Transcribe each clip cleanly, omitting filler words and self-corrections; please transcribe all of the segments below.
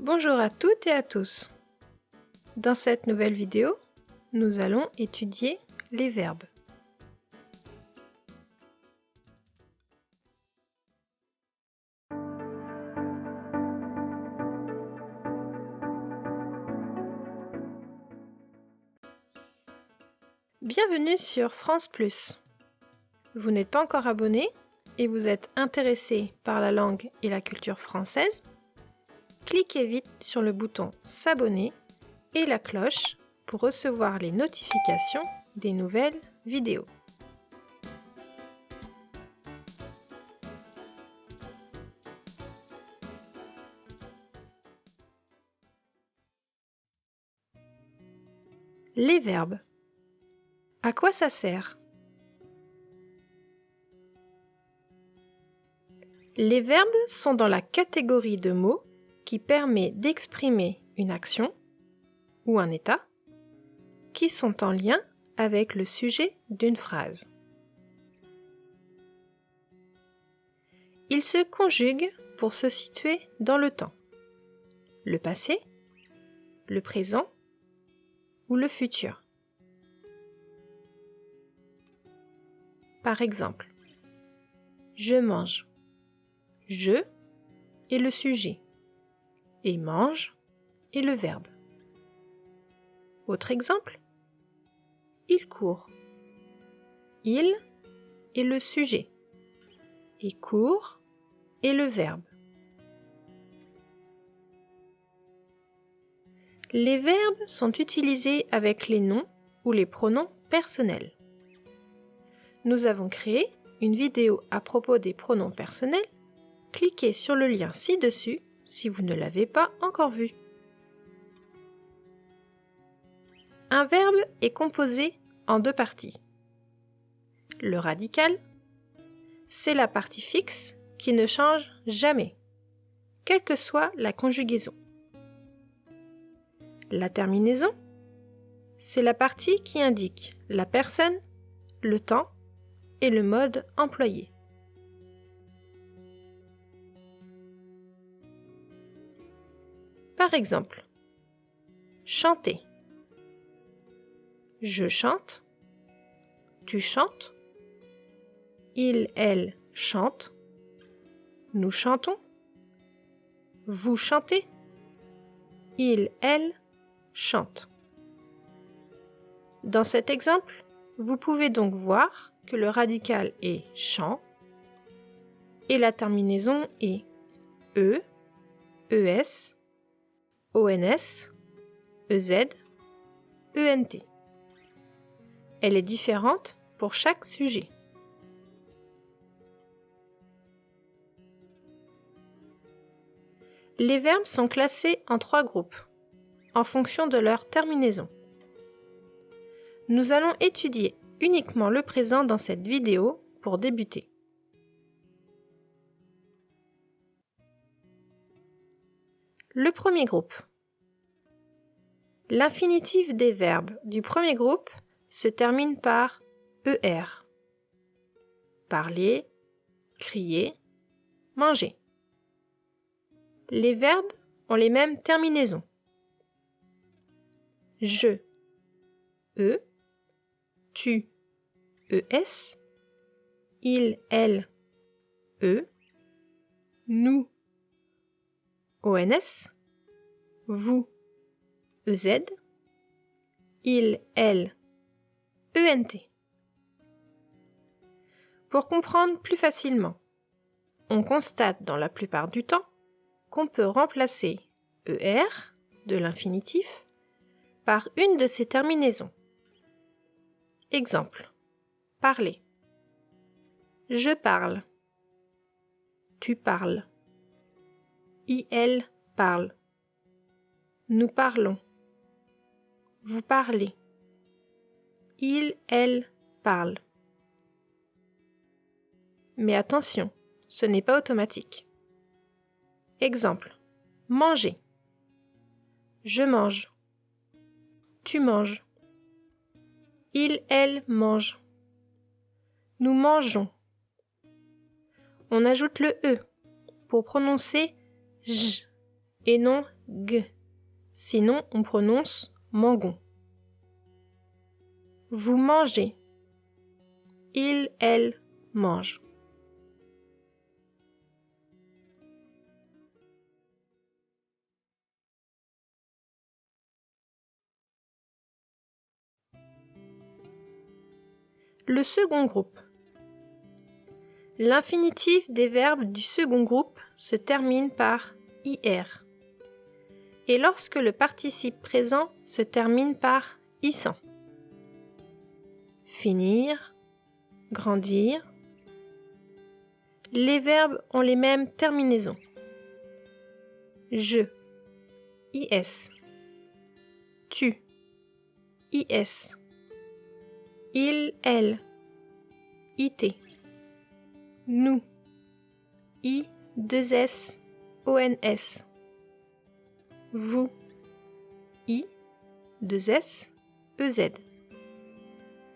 Bonjour à toutes et à tous. Dans cette nouvelle vidéo, nous allons étudier les verbes. Bienvenue sur France Plus. Vous n'êtes pas encore abonné et vous êtes intéressé par la langue et la culture française? Cliquez vite sur le bouton S'abonner et la cloche pour recevoir les notifications des nouvelles vidéos. Les verbes. À quoi ça sert? Les verbes sont dans la catégorie de mots qui permet d'exprimer une action ou un état qui sont en lien avec le sujet d'une phrase. Ils se conjuguent pour se situer dans le temps, le passé, le présent ou le futur. Par exemple, je mange. Je est le sujet et mange est le verbe. Autre exemple, il court. Il est le sujet et court est le verbe. Les verbes sont utilisés avec les noms ou les pronoms personnels. Nous avons créé une vidéo à propos des pronoms personnels. Cliquez sur le lien ci-dessus si vous ne l'avez pas encore vu. Un verbe est composé en deux parties. Le radical, c'est la partie fixe qui ne change jamais, quelle que soit la conjugaison. La terminaison, c'est la partie qui indique la personne, le temps et le mode employé. Par exemple, chanter. Je chante. Tu chantes. Il, elle chante. Nous chantons. Vous chantez. Il, elle chante. Dans cet exemple, vous pouvez donc voir que le radical est chant et la terminaison est e, es, ons, ez, ent. Elle est différente pour chaque sujet. Les verbes sont classés en trois groupes, en fonction de leur terminaison. Nous allons étudier uniquement le présent dans cette vidéo pour débuter. Le premier groupe. L'infinitif des verbes du premier groupe se termine par ER. Parler, crier, manger. Les verbes ont les mêmes terminaisons. Je, E, tu, ES, il, elle, E, nous, ONS, vous, EZ, il, elle, ENT. Pour comprendre plus facilement, on constate dans la plupart du temps qu'on peut remplacer ER de l'infinitif par une de ses terminaisons. Exemple, parler. Je parle. Tu parles. Il parle. Nous parlons. Vous parlez. Il, elle parle. Mais attention, ce n'est pas automatique. Exemple, manger. Je mange. Tu manges. Il, elle mange. Nous mangeons. On ajoute le E pour prononcer J et non G. Sinon, on prononce mangon. Vous mangez. Il, elle, mange. Le second groupe. L'infinitif des verbes du second groupe se termine par IR. Et lorsque le participe présent se termine par ISAN. Finir, grandir. Les verbes ont les mêmes terminaisons. Je, IS. Tu, IS. Il, elle, IT. Nous, I, 2S, ONS. Vous, I, 2S, EZ.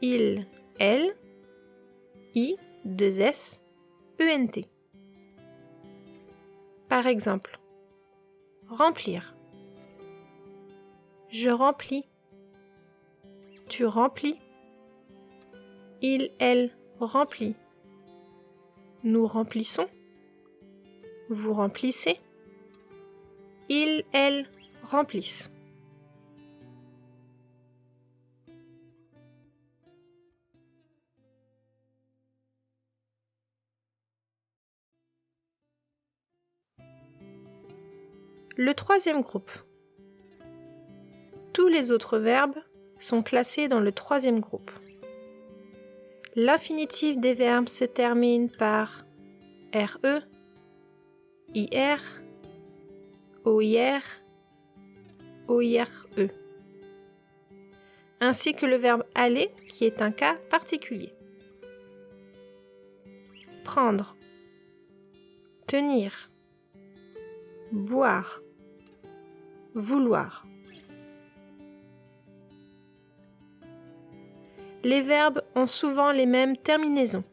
Il, elle, I, 2S, ENT. Par exemple, remplir. Je remplis. Tu remplis. Il, elle, remplit. Nous remplissons. Vous remplissez. Il, elle, remplissent. Le troisième groupe. Tous les autres verbes sont classés dans le troisième groupe. L'infinitif des verbes se termine par RE, IR, OIR, OIRE, ainsi que le verbe aller qui est un cas particulier. Prendre, tenir, boire, vouloir. Les verbes ont souvent les mêmes terminaisons.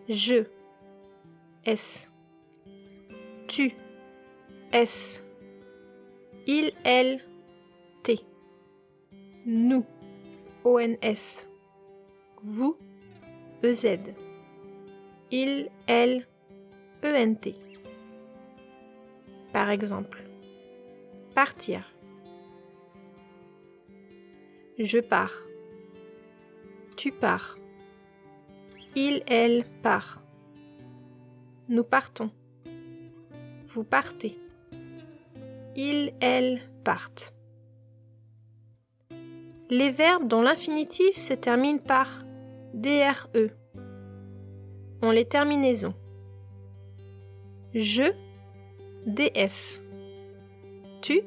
Je, S. Tu, S. Il, elle, T. Nous, ONS. Vous, EZ. Il, elle, ENT. Par exemple, partir. Je pars. Tu pars. Il, elle, part. Nous partons. Vous partez. Il, elle, partent. Les verbes dont l'infinitif se termine par DRE ont les terminaisons je, DS. Tu,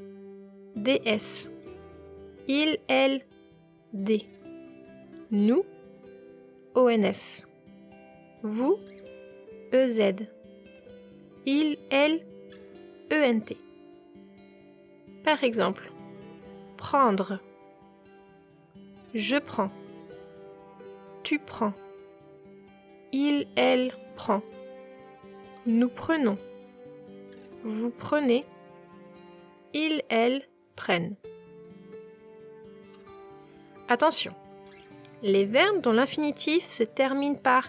DS. Il, elle, D. Nous, ONS. Vous, EZ. Il, elle, ENT. Par exemple, prendre. Je prends. Tu prends. Il, elle, prend. Nous prenons. Vous prenez. Il, elle, prennent. Attention, les verbes dont l'infinitif se termine par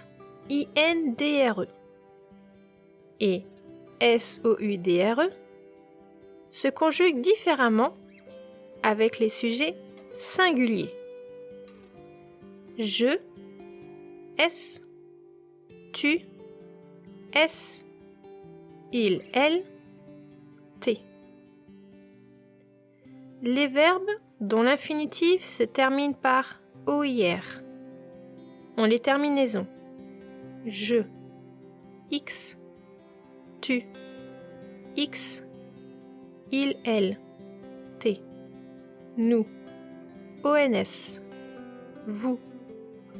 INDRE et SOUDRE se conjuguent différemment avec les sujets singuliers. Je, S, tu, S, il, elle, T. Les verbes dont l'infinitif se termine par OIR ont les terminaisons je, X, tu, X, il, elle, T, nous, ONS, vous,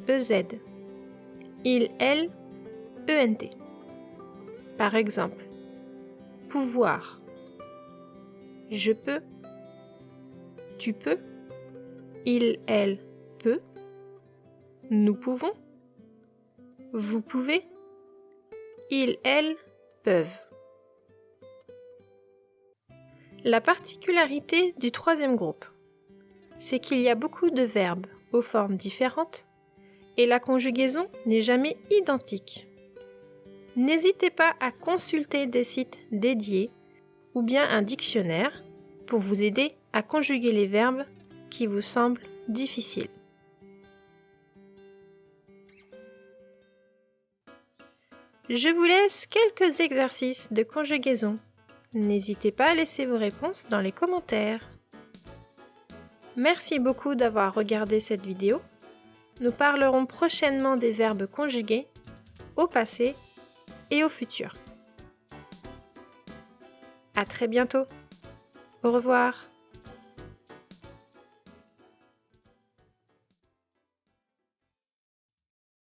EZ, il, elle, ENT. Par exemple, pouvoir. Je peux. Tu peux. Il, elle, peut. Nous pouvons. Vous pouvez. Il, elle, peuvent. La particularité du troisième groupe, c'est qu'il y a beaucoup de verbes aux formes différentes et la conjugaison n'est jamais identique. N'hésitez pas à consulter des sites dédiés ou bien un dictionnaire pour vous aider à conjuguer les verbes qui vous semblent difficiles. Je vous laisse quelques exercices de conjugaison. N'hésitez pas à laisser vos réponses dans les commentaires. Merci beaucoup d'avoir regardé cette vidéo. Nous parlerons prochainement des verbes conjugués au passé et au futur. À très bientôt. Au revoir.